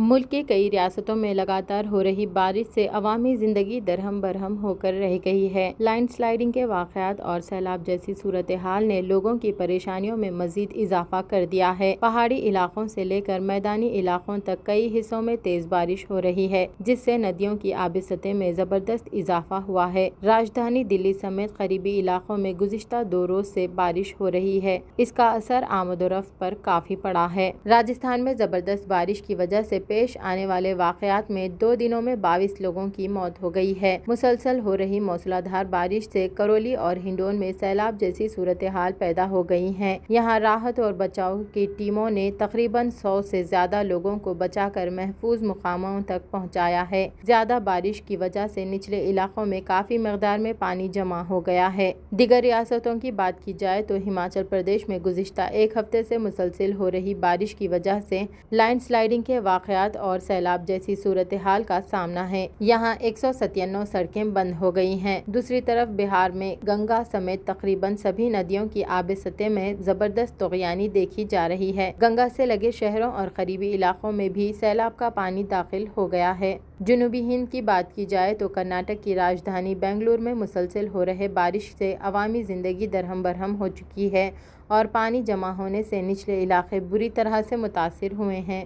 ملک کی کئی ریاستوں میں لگاتار ہو رہی بارش سے عوامی زندگی درہم برہم ہو کر رہ گئی ہے۔ لینڈ سلائڈنگ کے واقعات اور سیلاب جیسی صورتحال نے لوگوں کی پریشانیوں میں مزید اضافہ کر دیا ہے۔ پہاڑی علاقوں سے لے کر میدانی علاقوں تک کئی حصوں میں تیز بارش ہو رہی ہے، جس سے ندیوں کی آبی سطح میں زبردست اضافہ ہوا ہے۔ راجدھانی دلی سمیت قریبی علاقوں میں گزشتہ 2 روز سے بارش ہو رہی ہے۔ اس کا اثر آمد و رفت پر کافی پڑا ہے۔ راجستھان میں زبردست بارش کی وجہ سے پیش آنے والے واقعات میں 2 دنوں میں 22 لوگوں کی موت ہو گئی ہے۔ مسلسل ہو رہی موسلادھار بارش سے کرولی اور ہنڈون میں سیلاب جیسی صورتحال پیدا ہو گئی ہیں۔ یہاں راحت اور بچاؤ کی ٹیموں نے تقریباً 100 سے زیادہ لوگوں کو بچا کر محفوظ مقاموں تک پہنچایا ہے۔ زیادہ بارش کی وجہ سے نچلے علاقوں میں کافی مقدار میں پانی جمع ہو گیا ہے۔ دیگر ریاستوں کی بات کی جائے تو ہماچل پردیش میں گزشتہ 1 ہفتے سے مسلسل ہو رہی بارش کی وجہ سے لینڈ سلائڈنگ کے واقعات اور سیلاب جیسی صورتحال کا سامنا ہے۔ یہاں 197 سڑکیں بند ہو گئی ہیں۔ دوسری طرف بہار میں گنگا سمیت تقریباً سبھی ندیوں کی آبی سطح میں زبردست طغیانی دیکھی جا رہی ہے۔ گنگا سے لگے شہروں اور قریبی علاقوں میں بھی سیلاب کا پانی داخل ہو گیا ہے۔ جنوبی ہند کی بات کی جائے تو کرناٹک کی راجدھانی بنگلور میں مسلسل ہو رہے بارش سے عوامی زندگی درہم برہم ہو چکی ہے اور پانی جمع ہونے سے نچلے علاقے بری طرح سے متاثر ہوئے ہیں۔